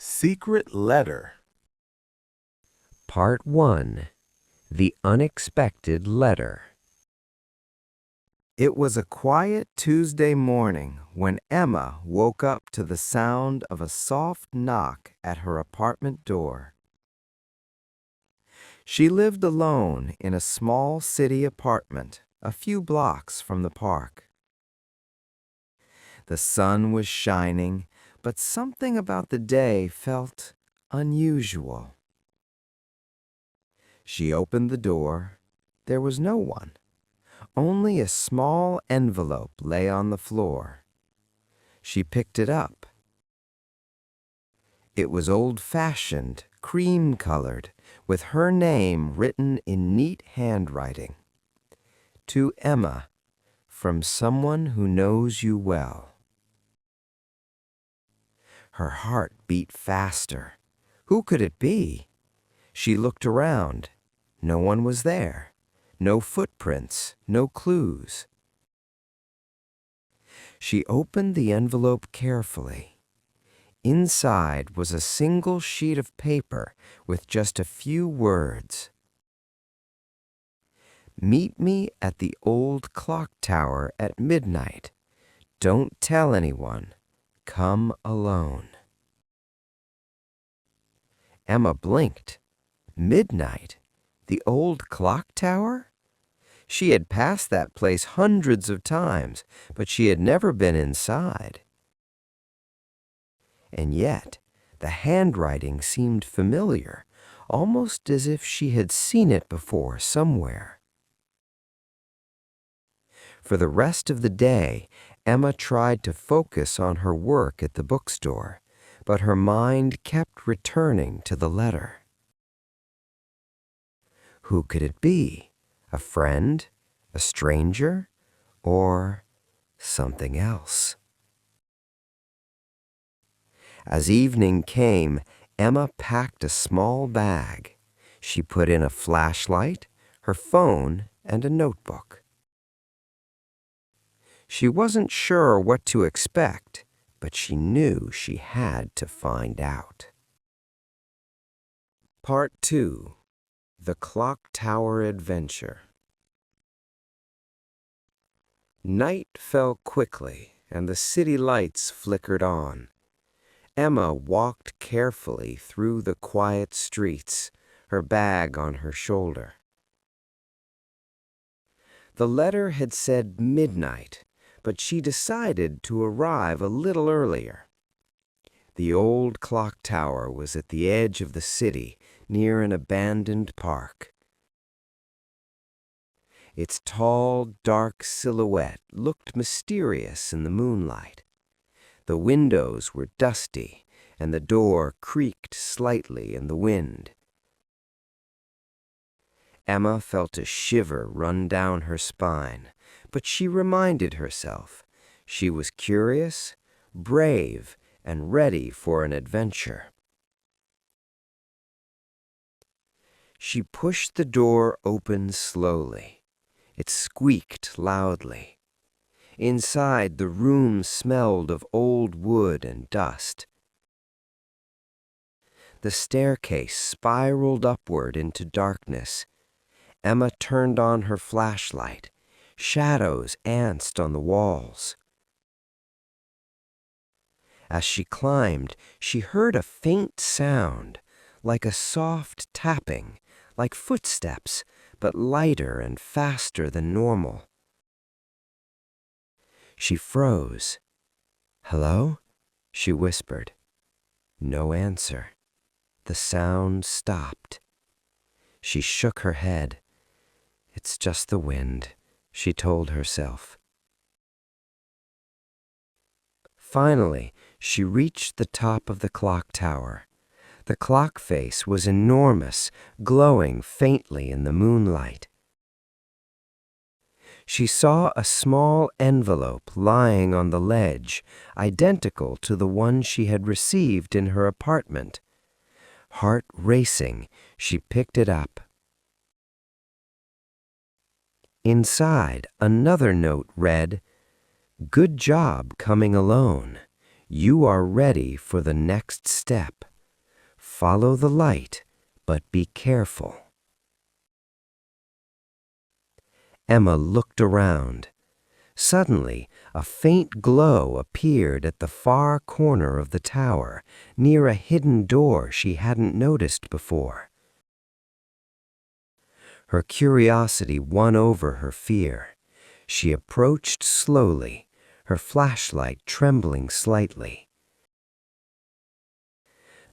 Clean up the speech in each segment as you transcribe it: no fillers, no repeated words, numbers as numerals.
Secret Letter. Part 1. The Unexpected Letter. It was a quiet Tuesday morning when Emma woke up to the sound of a soft knock at her apartment door. She lived alone in a small city apartment a few blocks from the park. The sun was shining, but something about the day felt unusual. She opened the door. There was no one. Only a small envelope lay on the floor. She picked it up. It was old-fashioned, cream-colored, with her name written in neat handwriting. To Emma, from someone who knows you well. Her heart beat faster. Who could it be? She looked around. No one was there. No footprints, no clues. She opened the envelope carefully. Inside was a single sheet of paper with just a few words. Meet me at the old clock tower at midnight. Don't tell anyone. Come alone. Emma blinked. Midnight? The old clock tower? She had passed that place hundreds of times, but she had never been inside. And yet, the handwriting seemed familiar, almost as if she had seen it before somewhere. For the rest of the day, Emma tried to focus on her work at the bookstore, but her mind kept returning to the letter. Who could it be? A friend? A stranger? Or something else? As evening came, Emma packed a small bag. She put in a flashlight, her phone, and a notebook. She wasn't sure what to expect, but she knew she had to find out. Part 2. The Clock Tower Adventure. Night fell quickly, and the city lights flickered on. Emma walked carefully through the quiet streets, her bag on her shoulder. The letter had said midnight, but she decided to arrive a little earlier. The old clock tower was at the edge of the city, near an abandoned park. Its tall, dark silhouette looked mysterious in the moonlight. The windows were dusty, and the door creaked slightly in the wind. Emma felt a shiver run down her spine, but she reminded herself she was curious, brave, and ready for an adventure. She pushed the door open slowly. It squeaked loudly. Inside, the room smelled of old wood and dust. The staircase spiraled upward into darkness. Emma turned on her flashlight. Shadows danced on the walls. As she climbed, she heard a faint sound, like a soft tapping, like footsteps, but lighter and faster than normal. She froze. "Hello?" she whispered. No answer. The sound stopped. She shook her head. "It's just the wind," she told herself. Finally, she reached the top of the clock tower. The clock face was enormous, glowing faintly in the moonlight. She saw a small envelope lying on the ledge, identical to the one she had received in her apartment. Heart racing, she picked it up. Inside, another note read, "Good job coming alone. You are ready for the next step. Follow the light, but be careful. Emma looked around. Suddenly, a faint glow appeared at the far corner of the tower, near a hidden door she hadn't noticed before. Her curiosity won over her fear. She approached slowly, her flashlight trembling slightly.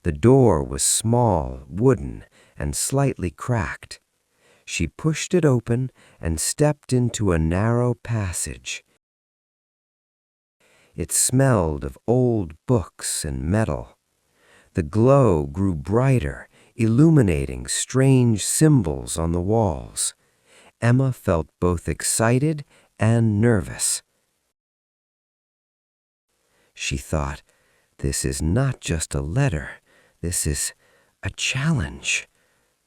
The door was small, wooden, and slightly cracked. She pushed it open and stepped into a narrow passage. It smelled of old books and metal. The glow grew brighter, illuminating strange symbols on the walls. Emma felt both excited and nervous. She thought, this is not just a letter. This is a challenge.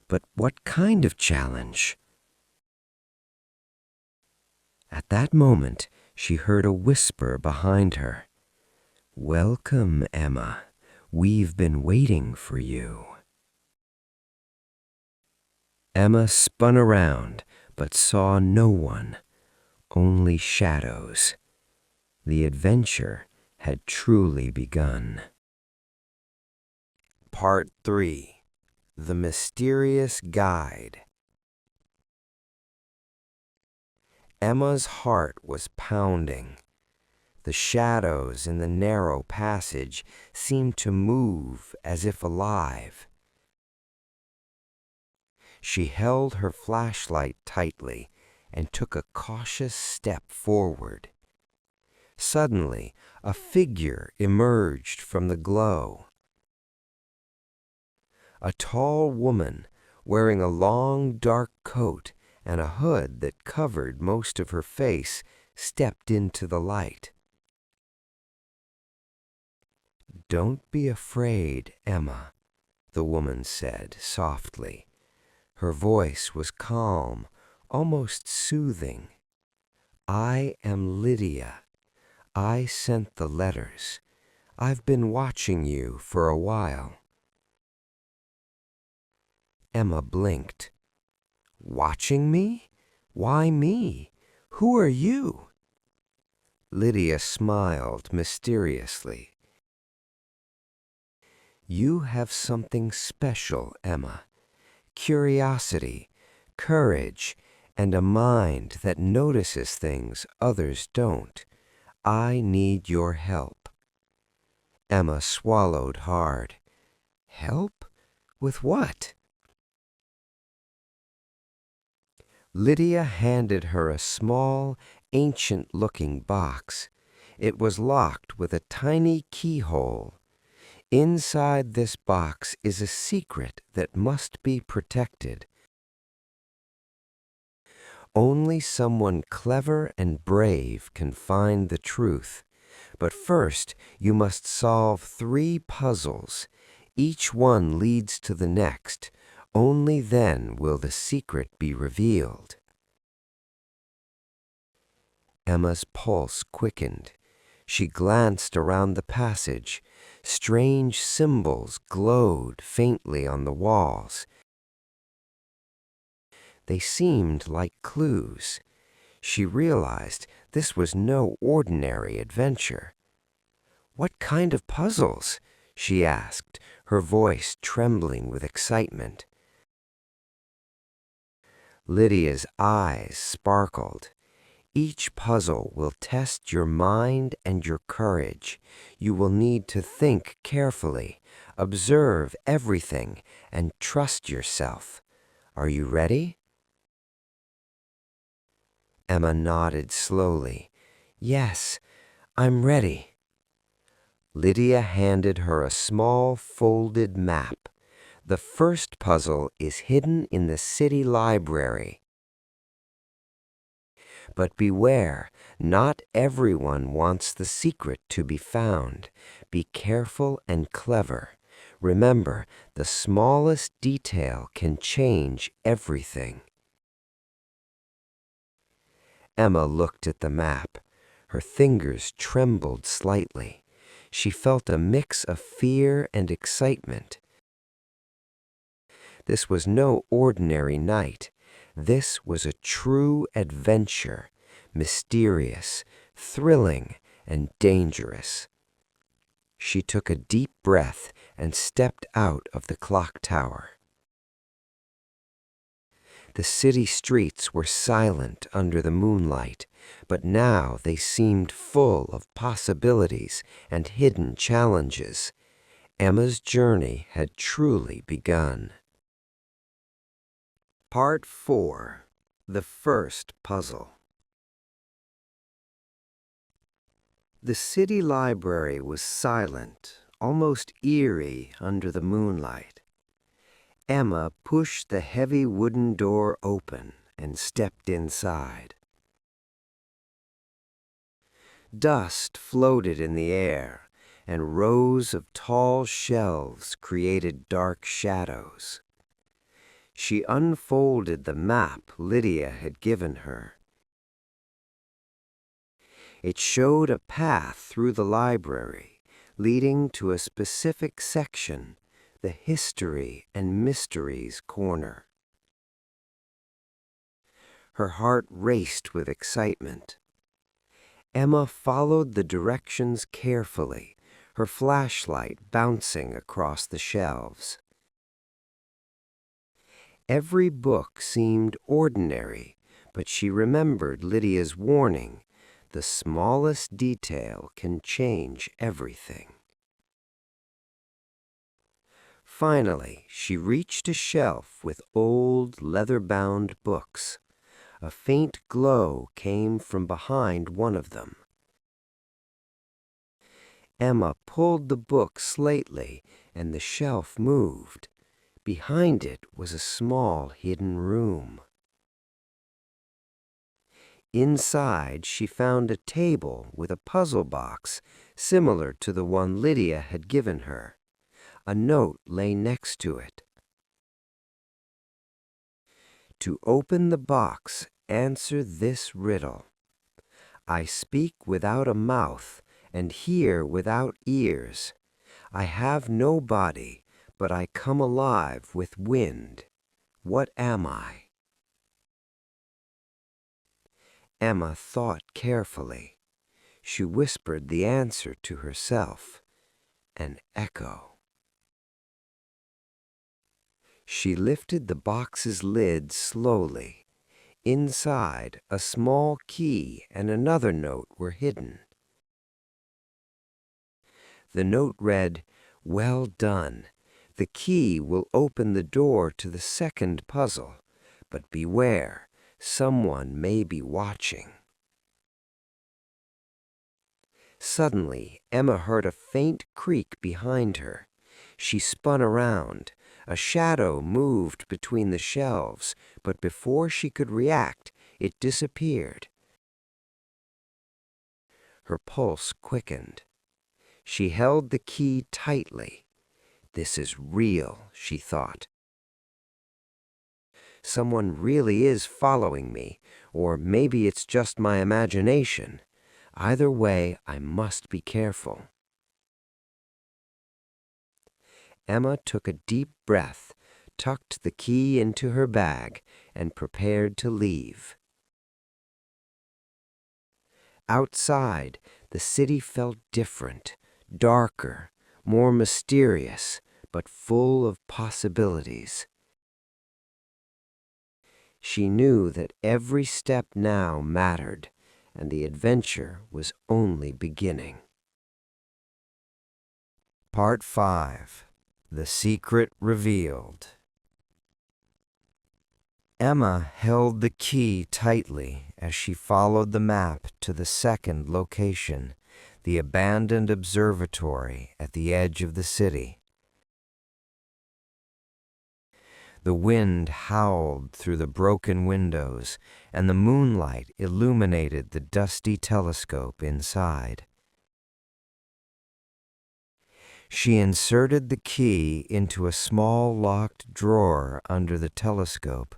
But what kind of challenge? At that moment, she heard a whisper behind her. "Welcome, Emma. We've been waiting for you." Emma spun around, but saw no one, only shadows. The adventure had truly begun. Part 3. The Mysterious Guide. Emma's heart was pounding. The shadows in the narrow passage seemed to move as if alive. She held her flashlight tightly and took a cautious step forward. Suddenly, a figure emerged from the glow. A tall woman, wearing a long dark coat and a hood that covered most of her face, stepped into the light. "Don't be afraid, Emma," the woman said softly. Her voice was calm, almost soothing. "I am Lydia. I sent the letters. I've been watching you for a while." Emma blinked. "Watching me? Why me? Who are you?" Lydia smiled mysteriously. "You have something special, Emma. Curiosity, courage, and a mind that notices things others don't. I need your help." Emma swallowed hard. "Help? With what?" Lydia handed her a small, ancient-looking box. It was locked with a tiny keyhole. Inside this box is a secret that must be protected. Only someone clever and brave can find the truth. But first, you must solve 3 puzzles. Each one leads to the next. Only then will the secret be revealed. Emma's pulse quickened. She glanced around the passage. Strange symbols glowed faintly on the walls. They seemed like clues. She realized this was no ordinary adventure. "What kind of puzzles?" she asked, her voice trembling with excitement. Lydia's eyes sparkled. "Each puzzle will test your mind and your courage. You will need to think carefully, observe everything, and trust yourself. Are you ready?" Emma nodded slowly. "Yes, I'm ready." Lydia handed her a small folded map. "The first puzzle is hidden in the city library. But beware, not everyone wants the secret to be found. Be careful and clever. Remember, the smallest detail can change everything." Emma looked at the map. Her fingers trembled slightly. She felt a mix of fear and excitement. This was no ordinary night. This was a true adventure, mysterious, thrilling, and dangerous. She took a deep breath and stepped out of the clock tower. The city streets were silent under the moonlight, but now they seemed full of possibilities and hidden challenges. Emma's journey had truly begun. Part 4. The First Puzzle. The city library was silent, almost eerie under the moonlight. Emma pushed the heavy wooden door open and stepped inside. Dust floated in the air, and rows of tall shelves created dark shadows. She unfolded the map Lydia had given her. It showed a path through the library, leading to a specific section, the History and Mysteries corner. Her heart raced with excitement. Emma followed the directions carefully, her flashlight bouncing across the shelves. Every book seemed ordinary, but she remembered Lydia's warning, the smallest detail can change everything. Finally, she reached a shelf with old, leather-bound books. A faint glow came from behind one of them. Emma pulled the book slightly, and the shelf moved. Behind it was a small hidden room. Inside, she found a table with a puzzle box similar to the one Lydia had given her. A note lay next to it. To open the box, answer this riddle. I speak without a mouth and hear without ears. I have no body, but I come alive with wind. What am I? Emma thought carefully. She whispered the answer to herself. An echo. She lifted the box's lid slowly. Inside, a small key and another note were hidden. The note read, "Well done. The key will open the door to the second puzzle, but beware, someone may be watching." Suddenly, Emma heard a faint creak behind her. She spun around. A shadow moved between the shelves, but before she could react, it disappeared. Her pulse quickened. She held the key tightly. This is real, she thought. Someone really is following me, or maybe it's just my imagination. Either way, I must be careful. Emma took a deep breath, tucked the key into her bag, and prepared to leave. Outside, the city felt different, darker, more mysterious, but full of possibilities. She knew that every step now mattered, and the adventure was only beginning. Part 5. The Secret Revealed. Emma held the key tightly as she followed the map to the second location, the abandoned observatory at the edge of the city. The wind howled through the broken windows, and the moonlight illuminated the dusty telescope inside. She inserted the key into a small locked drawer under the telescope.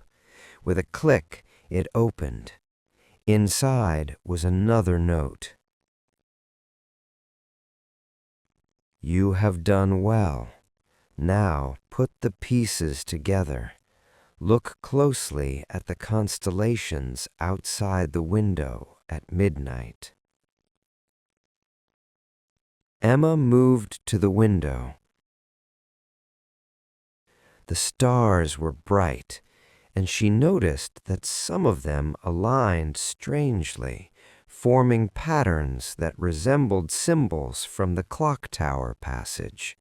With a click, it opened. Inside was another note. You have done well. Now put the pieces together. Look closely at the constellations outside the window at midnight. Emma moved to the window. The stars were bright, and she noticed that some of them aligned strangely, forming patterns that resembled symbols from the clock tower passage.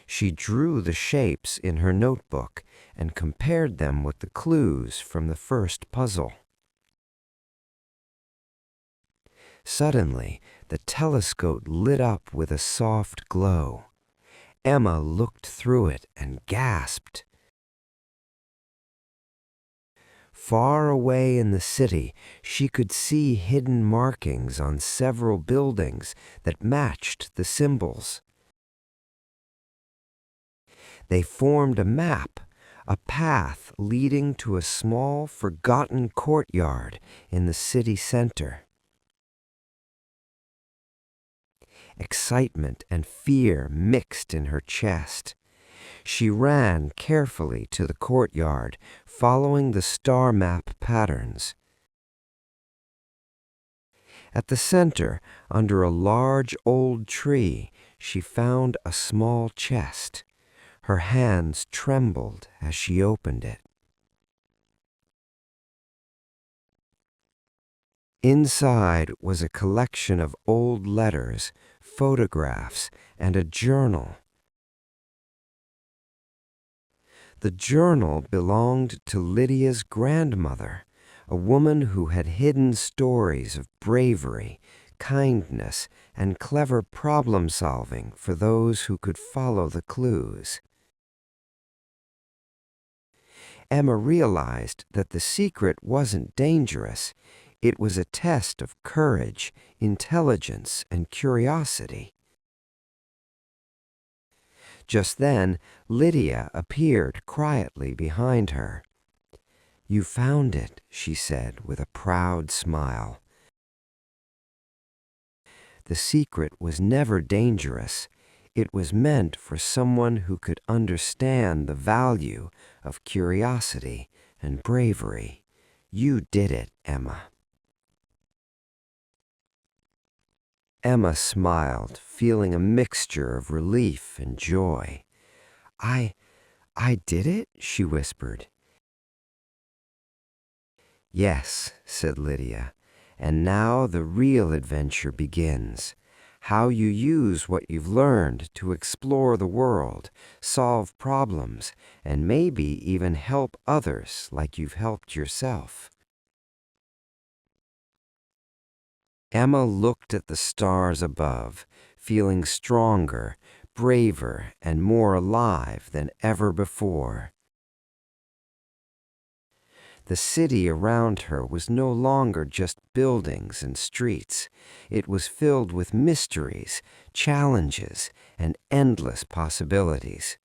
She drew the shapes in her notebook and compared them with the clues from the first puzzle. Suddenly, the telescope lit up with a soft glow. Emma looked through it and gasped. Far away in the city, she could see hidden markings on several buildings that matched the symbols. They formed a map, a path leading to a small, forgotten courtyard in the city center. Excitement and fear mixed in her chest. She ran carefully to the courtyard, following the star map patterns. At the center, under a large old tree, she found a small chest. Her hands trembled as she opened it. Inside was a collection of old letters, photographs, and a journal. The journal belonged to Lydia's grandmother, a woman who had hidden stories of bravery, kindness, and clever problem-solving for those who could follow the clues. Emma realized that the secret wasn't dangerous. It was a test of courage, intelligence, and curiosity. Just then, Lydia appeared quietly behind her. "You found it," she said with a proud smile. The secret was never dangerous. It was meant for someone who could understand the value of curiosity and bravery. You did it, Emma. Emma smiled, feeling a mixture of relief and joy. I did it?" she whispered. "Yes," said Lydia, "and now the real adventure begins. How you use what you've learned to explore the world, solve problems, and maybe even help others like you've helped yourself." Emma looked at the stars above, feeling stronger, braver, and more alive than ever before. The city around her was no longer just buildings and streets. It was filled with mysteries, challenges, and endless possibilities.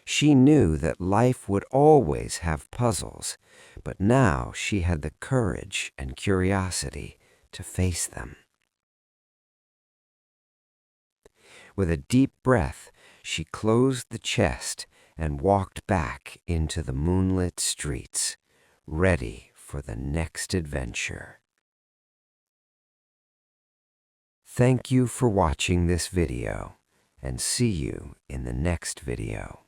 She knew that life would always have puzzles, but now she had the courage and curiosity to face them. With a deep breath, she closed the chest and walked back into the moonlit streets, ready for the next adventure. Thank you for watching this video, and see you in the next video.